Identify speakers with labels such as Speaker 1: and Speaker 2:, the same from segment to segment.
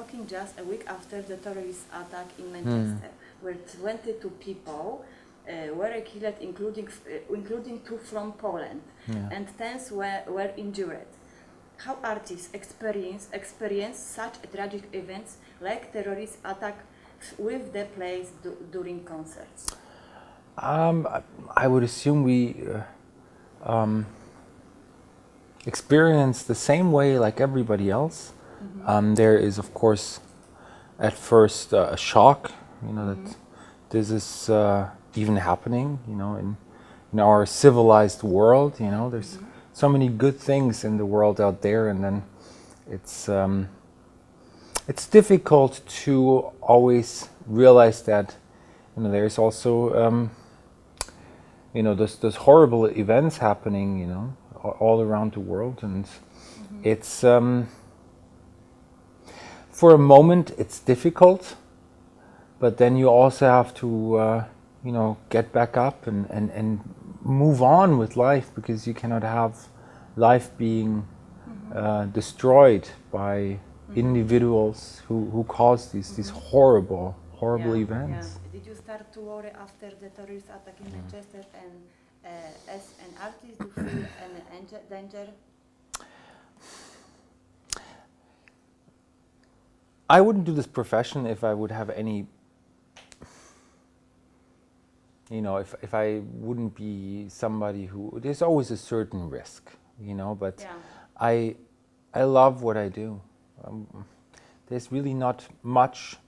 Speaker 1: talking just a week after the terrorist attack in Manchester, where 22 people were killed, including 2 from Poland, and 10 were injured. How artists experience such a tragic events like terrorist attack with the plays during concerts?
Speaker 2: I would assume we experience the same way like everybody else. There is, of course, at first a shock, that this is even happening, in our civilized world. There's so many good things in the world out there, and then it's difficult to always realize that there's also those horrible events happening all around the world, and it's for a moment it's difficult, but then you also have to get back up and move on with life, because you cannot have life being destroyed by individuals who cause these horrible events.
Speaker 1: Yeah. Did you start to worry after the terrorist attack in Manchester, and as an artist do you feel an danger?
Speaker 2: I wouldn't do this profession if I would have any, if I wouldn't be somebody who, there's always a certain risk, but I love what I do. There's really not much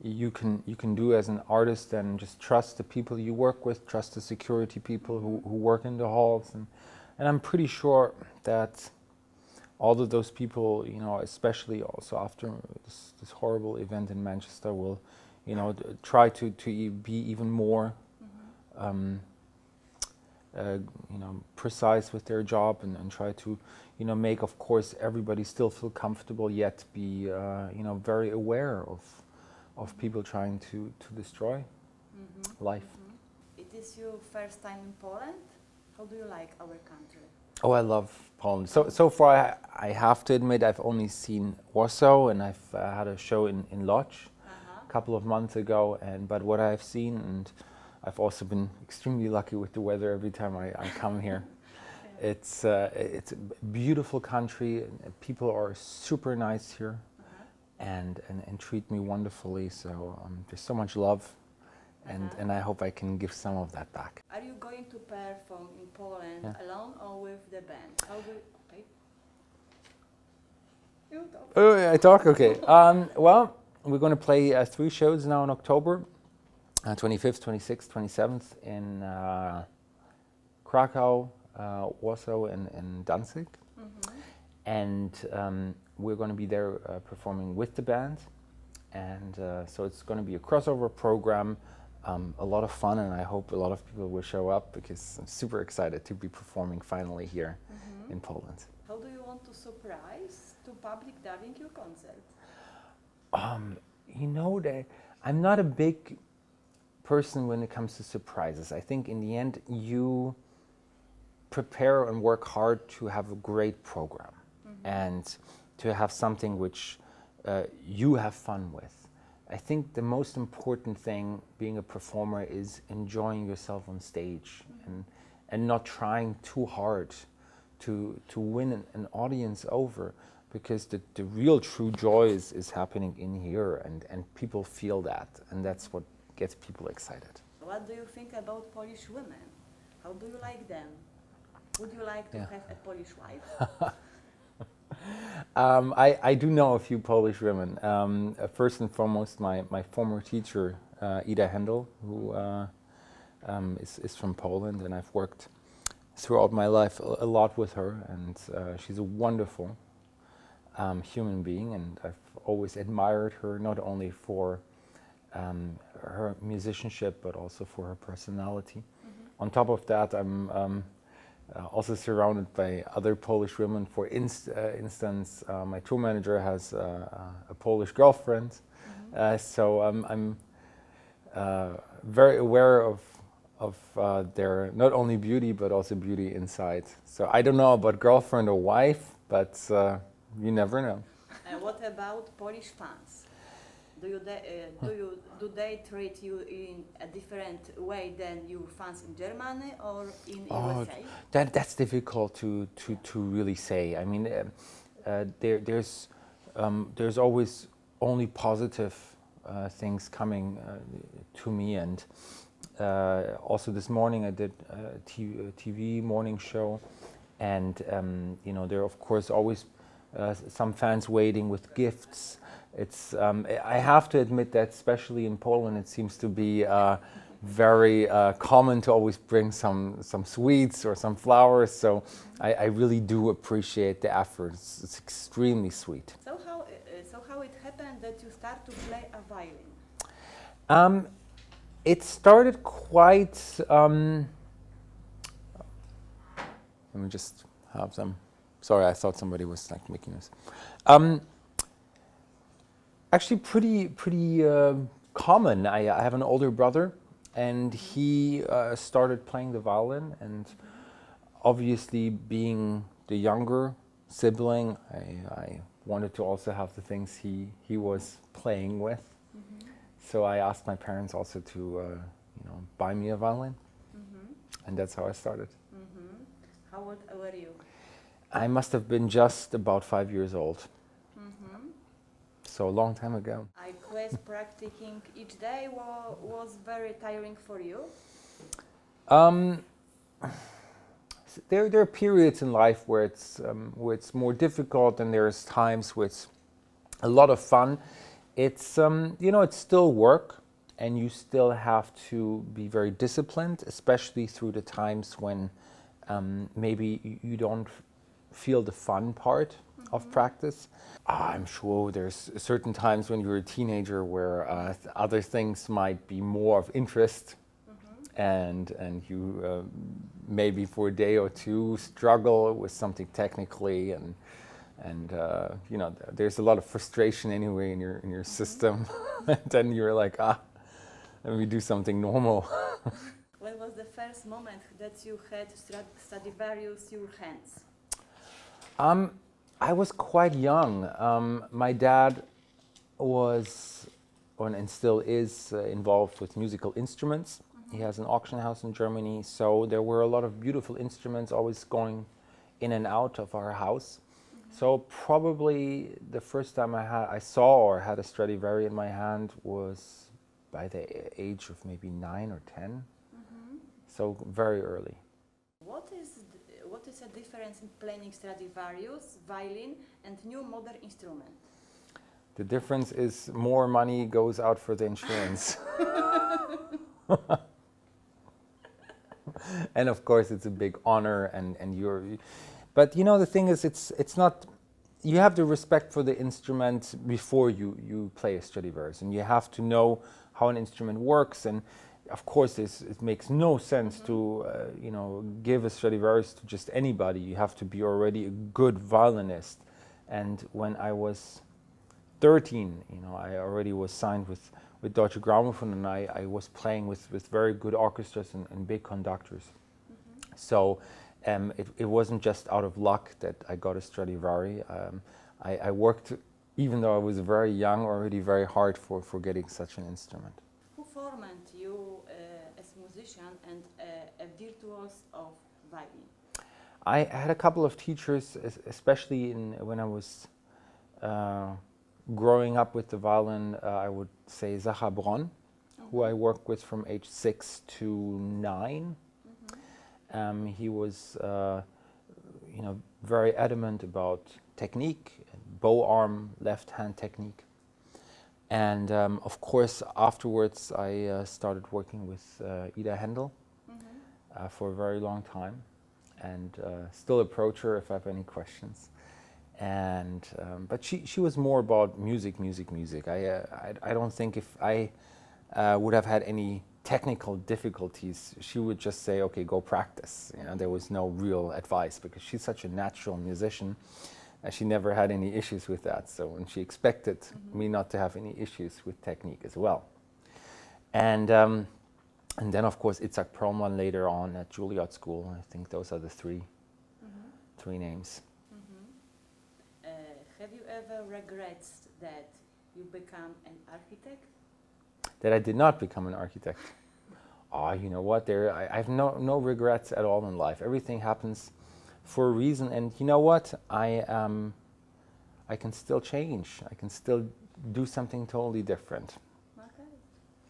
Speaker 2: you can do as an artist than just trust the people you work with, trust the security people who work in the halls, and I'm pretty sure that all of those people, especially also after this horrible event in Manchester, will, try to be even more, precise with their job, and try to, make, of course, everybody still feel comfortable, yet be, very aware of people trying to destroy life.
Speaker 1: It is your first time in Poland. How do you like our country?
Speaker 2: Oh, I love Poland. So far, I have to admit, I've only seen Warsaw, and I've had a show in Lodz a couple of months ago. But what I've seen, and I've also been extremely lucky with the weather every time I come here. It's a beautiful country. People are super nice here, and treat me wonderfully. So there's so much love. And I hope I can give some of that back.
Speaker 1: Are you going to perform in Poland alone or with the band? How do you talk?
Speaker 2: Oh, I talk? Okay. Well, we're going to play 3 shows now in October, 25th, 26th, 27th in Kraków, Warsaw, and Gdańsk. And we're going to be there performing with the band. And so it's going to be a crossover program. A lot of fun, and I hope a lot of people will show up, because I'm super excited to be performing finally here in Poland.
Speaker 1: How do you want to surprise to public during your concert?
Speaker 2: I'm not a big person when it comes to surprises. I think in the end you prepare and work hard to have a great program and to have something which you have fun with. I think the most important thing being a performer is enjoying yourself on stage and not trying too hard to win an audience over, because the real true joy is happening in here, and people feel that, and that's what gets people excited.
Speaker 1: What do you think about Polish women? How do you like them? Would you like to have a Polish wife?
Speaker 2: I do know a few Polish women. First and foremost, my former teacher, Ida Hendel, who is from Poland, and I've worked throughout my life a lot with her, and she's a wonderful human being, and I've always admired her, not only for her musicianship, but also for her personality. On top of that, I'm also surrounded by other Polish women. For instance, my tour manager has a Polish girlfriend, so I'm very aware of their not only beauty but also beauty inside. So I don't know about girlfriend or wife, but you never know.
Speaker 1: What about Polish fans? Do they treat you in a different way than your fans in Germany or in USA?
Speaker 2: That's difficult to really say. I mean, there's always only positive things coming to me, and also this morning I did a TV morning show, and there are of course always some fans waiting with gifts. It's I have to admit that especially in Poland it seems to be very common to always bring some sweets or some flowers, so I really do appreciate the effort. It's extremely sweet.
Speaker 1: So how it happened that you start to play a violin?
Speaker 2: It started quite let me just have some. Sorry, I thought somebody was like making this. Actually, pretty common. I have an older brother, and he started playing the violin. And obviously, being the younger sibling, I wanted to also have the things he was playing with. Mm-hmm. So I asked my parents also to buy me a violin, and that's how I started.
Speaker 1: Mm-hmm. How old were you?
Speaker 2: I must have been just about 5 years old. So a long time ago.
Speaker 1: I guess practicing each day was very tiring for you?
Speaker 2: There are periods in life where it's more difficult, and there's times where it's a lot of fun. It's it's still work, and you still have to be very disciplined, especially through the times when maybe you don't feel the fun part of practice. I'm sure there's certain times when you're a teenager where other things might be more of interest, and you maybe for a day or two struggle with something technically, and there's a lot of frustration anyway in your system. And then you're like, let me do something normal.
Speaker 1: When was the first moment that you had Stradivarius in your hands?
Speaker 2: I was quite young. My dad was, and still is, involved with musical instruments. He has an auction house in Germany, so there were a lot of beautiful instruments always going in and out of our house. So probably the first time I saw or had a Stradivari in my hand was by the age of maybe 9 or 10. So very early.
Speaker 1: What is the difference in playing Stradivarius, violin, and new modern instrument?
Speaker 2: The difference is more money goes out for the insurance. And of course it's a big honor, and but the thing is, it's not, you have the respect for the instrument before you play a Stradivarius, and you have to know how an instrument works. And of course it makes no sense to give a Stradivarius to just anybody. You have to be already a good violinist. And when I was 13, I already was signed with Deutsche Grammophon, and I was playing with very good orchestras and big conductors. So it wasn't just out of luck that I got a Stradivari. I worked, even though I was very young, already very hard for getting such an instrument.
Speaker 1: Who formed you as a musician and a virtuoso of violin?
Speaker 2: I had a couple of teachers, especially when I was growing up with the violin. I would say Zaha Bron, who I worked with from age 6 to 9. He was, very adamant about technique, bow arm, left hand technique. And of course, afterwards, I started working with Ida Händel for a very long time, and still approach her if I have any questions. And but she was more about music. I don't think if I would have had any technical difficulties, she would just say, okay, go practice. There was no real advice, because she's such a natural musician. She never had any issues with that. So, and she expected me not to have any issues with technique as well. And then of course Itzhak Perlman later on at Juilliard School. I think those are the three names.
Speaker 1: Have you ever regrets that you become an architect?
Speaker 2: That I did not become an architect. You know what? I have no regrets at all in life. Everything happens for a reason, and you know what? I can still change. I can still do something totally different.
Speaker 1: Okay.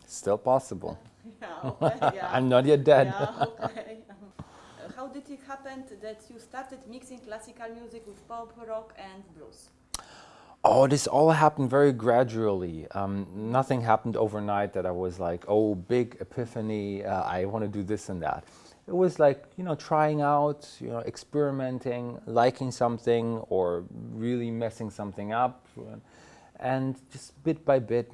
Speaker 2: Still possible.
Speaker 1: Yeah, okay, yeah.
Speaker 2: I'm not yet dead.
Speaker 1: Yeah, okay. How did it happen that you started mixing classical music with pop, rock, and blues?
Speaker 2: Oh, this all happened very gradually. Nothing happened overnight that I was like, oh, big epiphany, I want to do this and that. It was like, trying out, experimenting, liking something or really messing something up. And just bit by bit,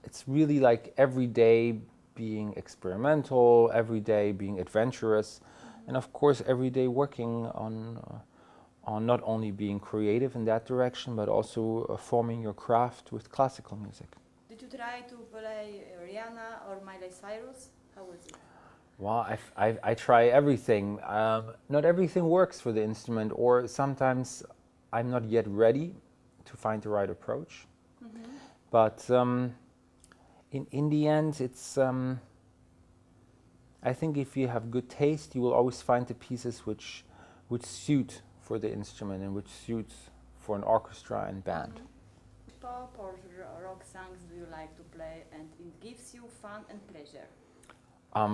Speaker 2: it's really like every day being experimental, every day being adventurous, and of course every day working on not only being creative in that direction, but also forming your craft with classical music.
Speaker 1: Did you try to play Rihanna or Miley Cyrus? How was it?
Speaker 2: Well, I try everything. Not everything works for the instrument, or sometimes I'm not yet ready to find the right approach. Mm-hmm. But in the end, it's I think if you have good taste, you will always find the pieces which suit for the instrument and which suits for an orchestra and band.
Speaker 1: Mm-hmm. Pop or rock songs do you like to play, and it gives you fun and pleasure?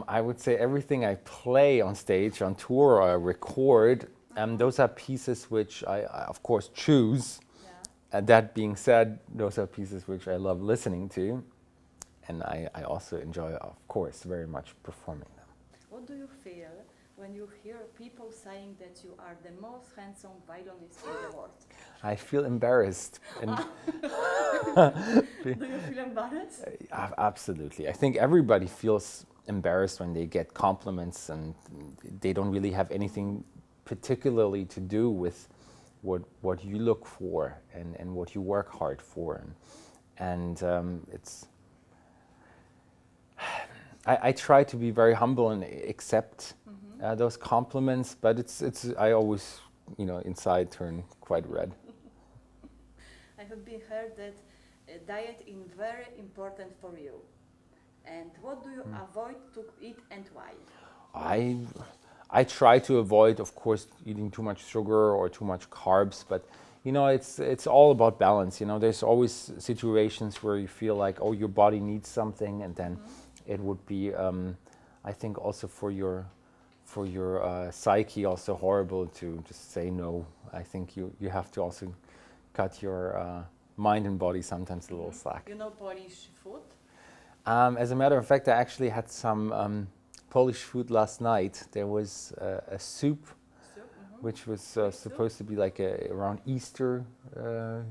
Speaker 2: I would say everything I play on stage, on tour, or I record, those are pieces which I of course choose. Yeah. That being said, those are pieces which I love listening to, and I also enjoy, of course, very much performing them.
Speaker 1: What do you feel when you hear people saying that you are the most handsome violinist in the world?
Speaker 2: I feel embarrassed. And
Speaker 1: do you feel embarrassed?
Speaker 2: Absolutely. I think everybody feels embarrassed when they get compliments and they don't really have anything particularly to do with what you look for and what you work hard for. And it's... I try to be very humble and accept those compliments, but it's I always, inside turn quite red.
Speaker 1: I have been heard that diet is very important for you. And what do you avoid to eat and why?
Speaker 2: I try to avoid, of course, eating too much sugar or too much carbs, but it's all about balance. There's always situations where you feel like, oh, your body needs something, and then it would be, I think, also for your psyche also horrible to just say no. I think you have to also cut your mind and body sometimes a little slack.
Speaker 1: Polish food?
Speaker 2: As a matter of fact, I actually had some Polish food last night. There was a soup, which was supposed to be like around Easter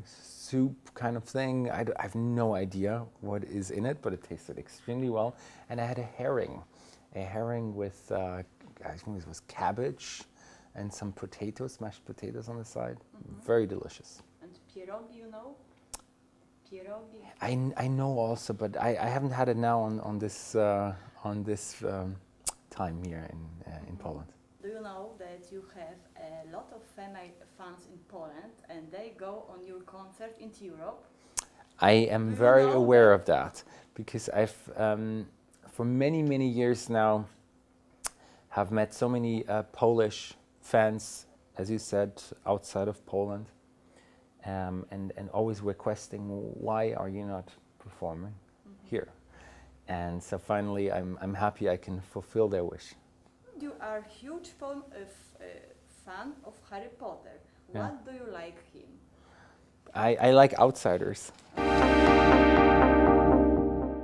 Speaker 2: soup kind of thing. I have no idea what is in it, but it tasted extremely well. And I had a herring with, I think it was cabbage and some potatoes, mashed potatoes on the side. Very delicious.
Speaker 1: And pierogi, Pierogi?
Speaker 2: I know also, but I haven't had it now on this time here in Poland.
Speaker 1: Do you know that you have a lot of female fans in Poland and they go on your concert in Europe?
Speaker 2: I am very aware of that because I've for many years now have met so many Polish fans, as you said, outside of Poland. And always requesting, why are you not performing here? And so finally, I'm happy I can fulfill their wish.
Speaker 1: You are a huge fan of Harry Potter.
Speaker 2: Yeah.
Speaker 1: What do you like him?
Speaker 2: I like outsiders.